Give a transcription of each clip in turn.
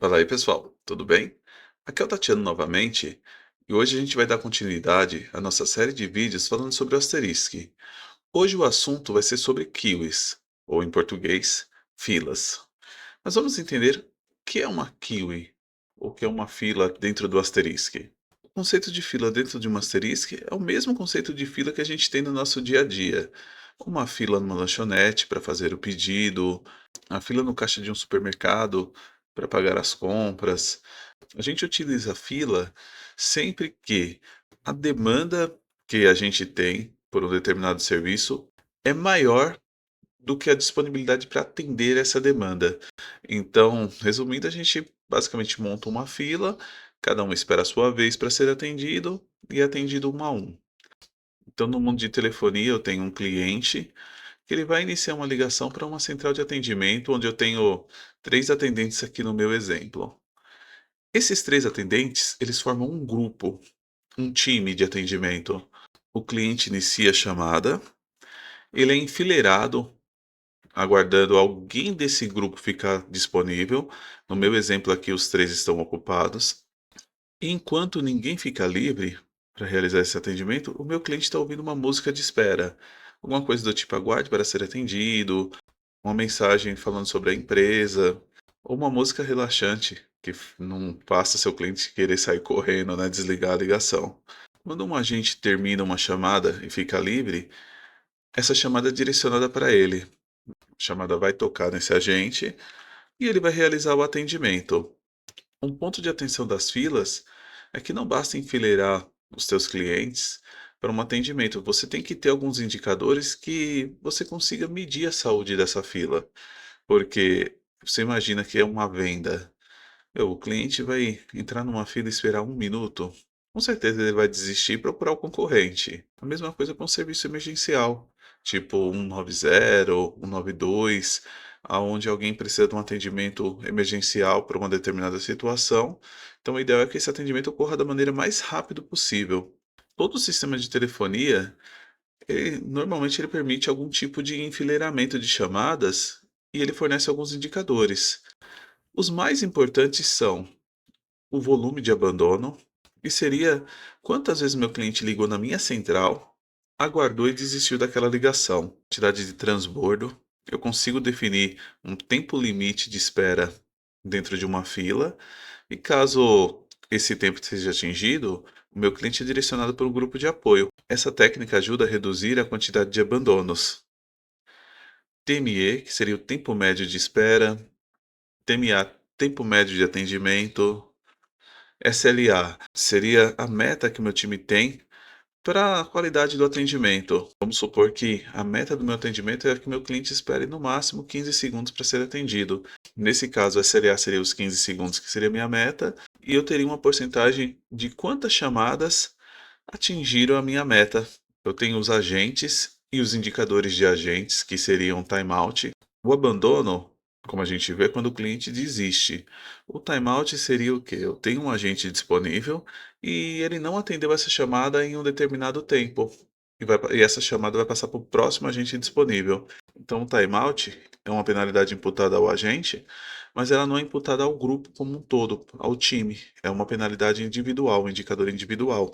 Fala aí, pessoal, tudo bem? Aqui é o Tatiano novamente, e hoje a gente vai dar continuidade à nossa série de vídeos falando sobre o Asterisk. Hoje o assunto vai ser sobre kiwis, ou em português, filas. Mas vamos entender o que é uma kiwi, ou o que é uma fila dentro do Asterisk. O conceito de fila dentro de um Asterisk é o mesmo conceito de fila que a gente tem no nosso dia a dia. Uma fila numa lanchonete para fazer o pedido, a fila no caixa de um supermercado para pagar as compras. A gente utiliza a fila sempre que a demanda que a gente tem por um determinado serviço é maior do que a disponibilidade para atender essa demanda. Então, resumindo, a gente basicamente monta uma fila, cada um espera a sua vez para ser atendido e é atendido um a um. Então, no mundo de telefonia, eu tenho um cliente que ele vai iniciar uma ligação para uma central de atendimento, onde eu tenho três atendentes aqui no meu exemplo. Esses três atendentes, eles formam um grupo, um time de atendimento. O cliente inicia a chamada, ele é enfileirado aguardando alguém desse grupo ficar disponível. No meu exemplo aqui, os três estão ocupados. E enquanto ninguém fica livre para realizar esse atendimento, o meu cliente está ouvindo uma música de espera. Alguma coisa do tipo aguarde para ser atendido, uma mensagem falando sobre a empresa, ou uma música relaxante que não faça seu cliente querer sair correndo, né, desligar a ligação. Quando um agente termina uma chamada e fica livre, essa chamada é direcionada para ele. A chamada vai tocar nesse agente e ele vai realizar o atendimento. Um ponto de atenção das filas é que não basta enfileirar os seus clientes para um atendimento, você tem que ter alguns indicadores que você consiga medir a saúde dessa fila, porque você imagina que é uma venda. O cliente vai entrar numa fila e esperar um minuto, com certeza ele vai desistir e procurar o concorrente. A mesma coisa com o serviço emergencial, tipo 190, 192, aonde alguém precisa de um atendimento emergencial para uma determinada situação. Então, o ideal é que esse atendimento ocorra da maneira mais rápida possível. Todo o sistema de telefonia, normalmente ele permite algum tipo de enfileiramento de chamadas e ele fornece alguns indicadores. Os mais importantes são o volume de abandono, e seria quantas vezes meu cliente ligou na minha central, aguardou e desistiu daquela ligação. Quantidade de transbordo, eu consigo definir um tempo limite de espera dentro de uma fila, e caso esse tempo seja atingido, o meu cliente é direcionado para um grupo de apoio. Essa técnica ajuda a reduzir a quantidade de abandonos. TME, que seria o tempo médio de espera, TMA, tempo médio de atendimento, SLA seria a meta que o meu time tem para a qualidade do atendimento. Vamos supor que a meta do meu atendimento é que o meu cliente espere no máximo 15 segundos para ser atendido. Nesse caso, a SLA seria os 15 segundos, que seria a minha meta, e eu teria uma porcentagem de quantas chamadas atingiram a minha meta. Eu tenho os agentes e os indicadores de agentes, que seriam timeout. O abandono, como a gente vê, é quando o cliente desiste. O timeout seria o quê? Eu tenho um agente disponível e ele não atendeu essa chamada em um determinado tempo. E essa chamada vai passar para o próximo agente disponível. Então, o timeout é uma penalidade imputada ao agente, mas ela não é imputada ao grupo como um todo, ao time. É uma penalidade individual, um indicador individual.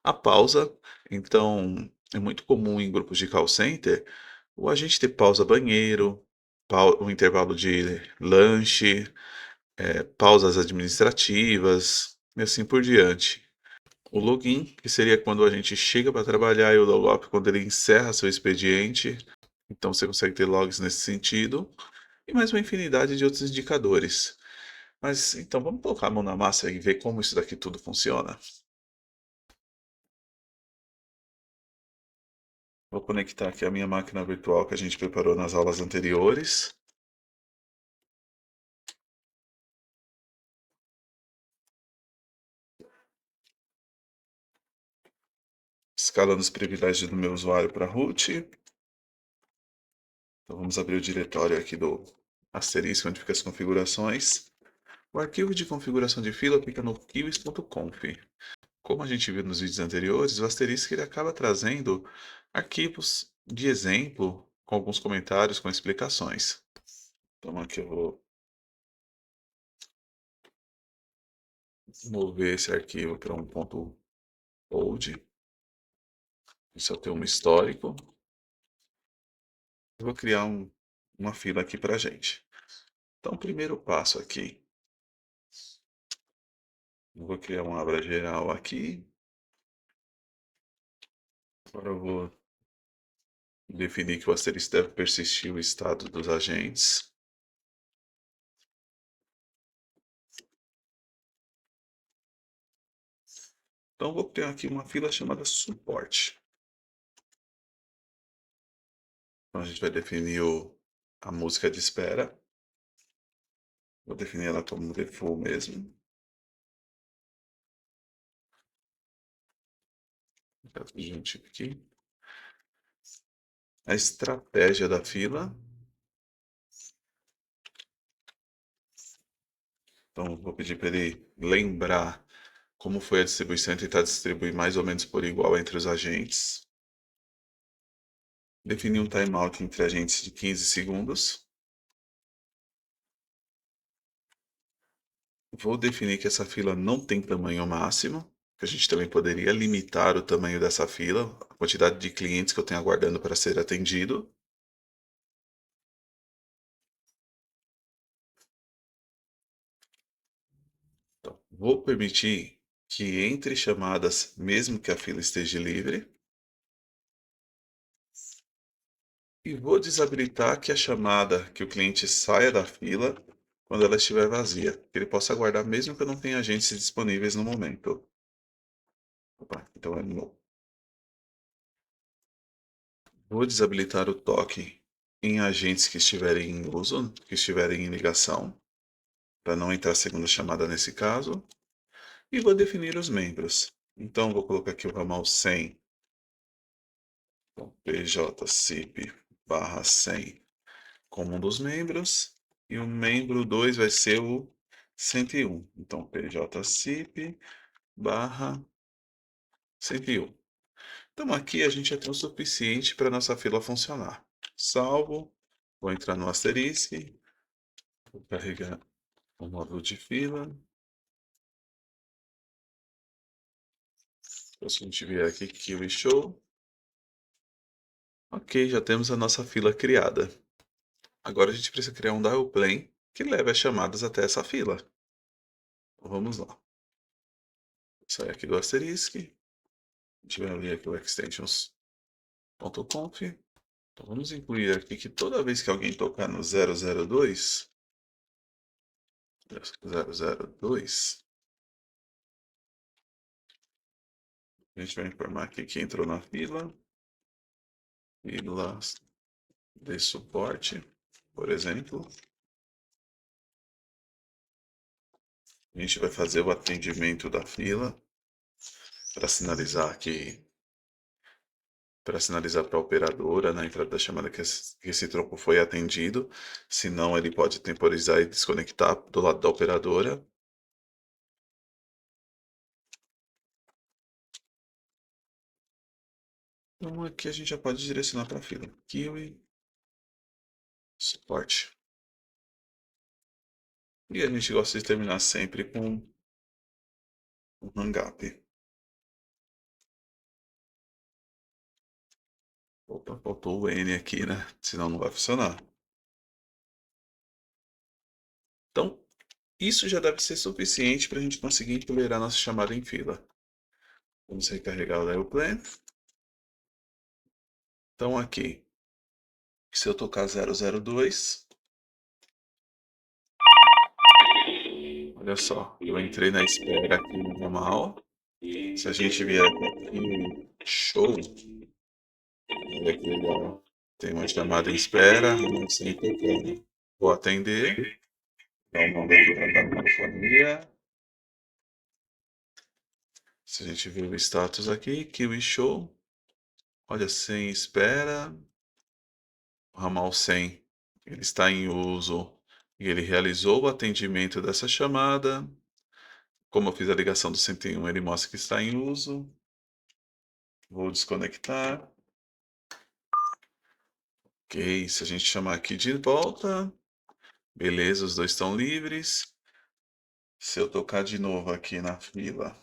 A pausa, então, é muito comum em grupos de call center o agente ter pausa banheiro, o intervalo de lanche, pausas administrativas e assim por diante. O login, que seria quando a gente chega para trabalhar, e o logout quando ele encerra seu expediente. Então você consegue ter logs nesse sentido. E mais uma infinidade de outros indicadores. Mas então vamos colocar a mão na massa e ver como isso daqui tudo funciona. Vou conectar aqui a minha máquina virtual que a gente preparou nas aulas anteriores. Escalando os privilégios do meu usuário para root. Então vamos abrir o diretório aqui do asterisco, onde fica as configurações. O arquivo de configuração de fila fica no kiwis.conf. Como a gente viu nos vídeos anteriores, o asterisco ele acaba trazendo arquivos de exemplo, com alguns comentários, com explicações. Então aqui eu vou mover esse arquivo para um ponto .old. Isso eu tenho um histórico. Eu vou criar uma fila aqui para a gente. Então, o primeiro passo aqui, eu vou criar uma aba geral aqui. Agora eu vou definir que o asterisco deve persistir o estado dos agentes. Então, vou criar aqui uma fila chamada suporte. Então, a gente vai definir a música de espera. Vou definir ela como default mesmo. Junto aqui. A estratégia da fila. Então, vou pedir para ele lembrar como foi a distribuição e tentar distribuir mais ou menos por igual entre os agentes. Definir um timeout entre agentes de 15 segundos. Vou definir que essa fila não tem tamanho máximo, que a gente também poderia limitar o tamanho dessa fila, a quantidade de clientes que eu tenho aguardando para ser atendido. Então, vou permitir que entre chamadas, mesmo que a fila esteja livre. E vou desabilitar que a chamada, que o cliente saia da fila quando ela estiver vazia, que ele possa aguardar mesmo que eu não tenha agentes disponíveis no momento. Opa, então é no. Vou desabilitar o toque em agentes que estiverem em uso, que estiverem em ligação, para não entrar segunda chamada nesse caso. E vou definir os membros. Então vou colocar aqui o ramal 100, então, PJCIP barra 100 como um dos membros. E o membro 2 vai ser o 101. Então PJCIP barra 101. Então aqui a gente já tem o suficiente para nossa fila funcionar. Salvo. Vou entrar no asterisco. Vou carregar o módulo de fila. Se a gente vier aqui, Kiwi Show. Ok, já temos a nossa fila criada. Agora a gente precisa criar um dial plane que leve as chamadas até essa fila. Então, vamos lá. Vou sair aqui do asterisco. A gente vai abrir aqui o extensions.conf. Então vamos incluir aqui que toda vez que alguém tocar no 002, a gente vai informar aqui que entrou na fila de suporte, por exemplo. A gente vai fazer o atendimento da fila para sinalizar para a operadora na entrada da chamada que esse tronco foi atendido, senão ele pode temporizar e desconectar do lado da operadora. Então aqui a gente já pode direcionar para a fila. Kiwi, suporte. E a gente gosta de terminar sempre com um hang up. Opa, faltou o N aqui, né? Senão não vai funcionar. Então, isso já deve ser suficiente para a gente conseguir enfileirar nossa chamada em fila. Vamos recarregar o Leo Plan. Então aqui, se eu tocar 002, olha só, eu entrei na espera aqui normal. Se a gente vier aqui, show, olha que legal. Tem uma chamada em espera, não sei tocando. Vou atender, dar uma olhada para a telefonia. Se a gente ver o status aqui, Kiwi Show, olha, sem espera, o ramal 100, ele está em uso e ele realizou o atendimento dessa chamada. Como eu fiz a ligação do 101, ele mostra que está em uso. Vou desconectar. Ok, se a gente chamar aqui de volta, beleza, os dois estão livres. Se eu tocar de novo aqui na fila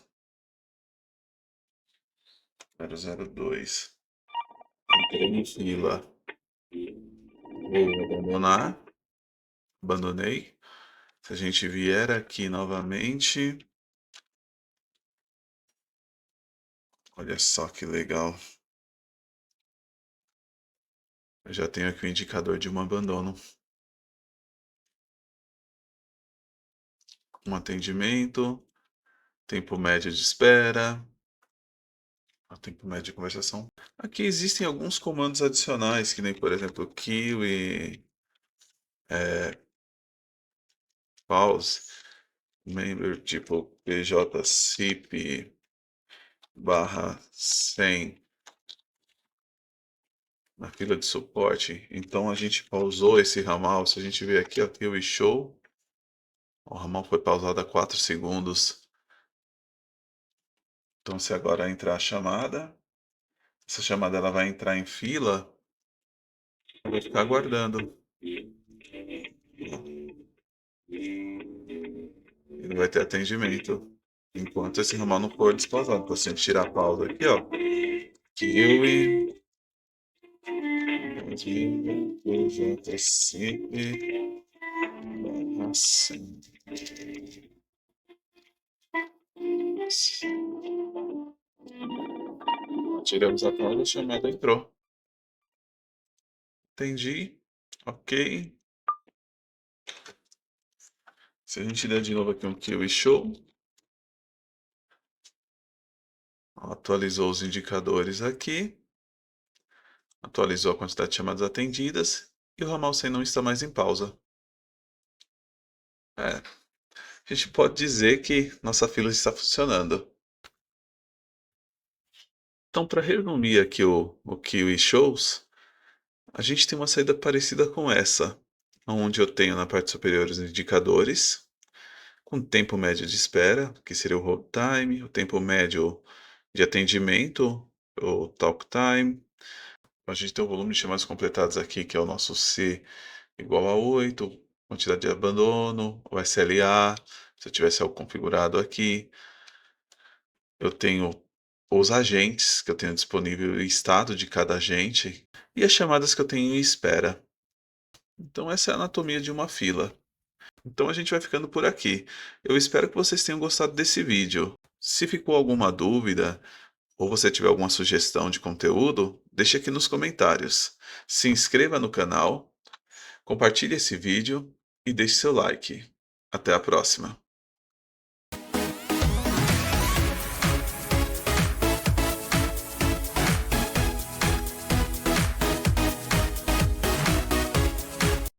002, entrei em fila, vou abandonar, abandonei. Se a gente vier aqui novamente, olha só que legal. Eu já tenho aqui o indicador de um abandono. Um atendimento, tempo médio de espera, o tempo médio de conversação. Aqui existem alguns comandos adicionais, que nem, por exemplo, kiwi, pause, member tipo PJCIP barra 100 na fila de suporte. Então a gente pausou esse ramal. Se a gente ver aqui, ó, kiwi show, o ramal foi pausado a 4 segundos. Então se agora entrar a chamada, essa chamada ela vai entrar em fila, eu vou ficar aguardando. E não vai ter atendimento. Enquanto esse ramal não for despausado. Então, se a gente tirar a pausa aqui, ó. Kiwi, 2000, PJCP, barra 100. Tiramos a pausa, a chamada entrou. Entendi. Ok. Se a gente der de novo aqui um Kiwi Show, atualizou os indicadores aqui, atualizou a quantidade de chamadas atendidas e o ramal 100 não está mais em pausa. A gente pode dizer que nossa fila está funcionando. Então, para resumir aqui o Kiwi Shows, a gente tem uma saída parecida com essa, onde eu tenho na parte superior os indicadores, com tempo médio de espera, que seria o hold time, o tempo médio de atendimento, o talk time. A gente tem o volume de chamadas completadas aqui, que é o nosso C igual a 8, quantidade de abandono, o SLA, se eu tivesse algo configurado aqui. Eu tenho os agentes que eu tenho disponível, o estado de cada agente e as chamadas que eu tenho em espera. Então essa é a anatomia de uma fila. Então a gente vai ficando por aqui. Eu espero que vocês tenham gostado desse vídeo. Se ficou alguma dúvida ou você tiver alguma sugestão de conteúdo, deixe aqui nos comentários. Se inscreva no canal, compartilhe esse vídeo e deixe seu like. Até a próxima.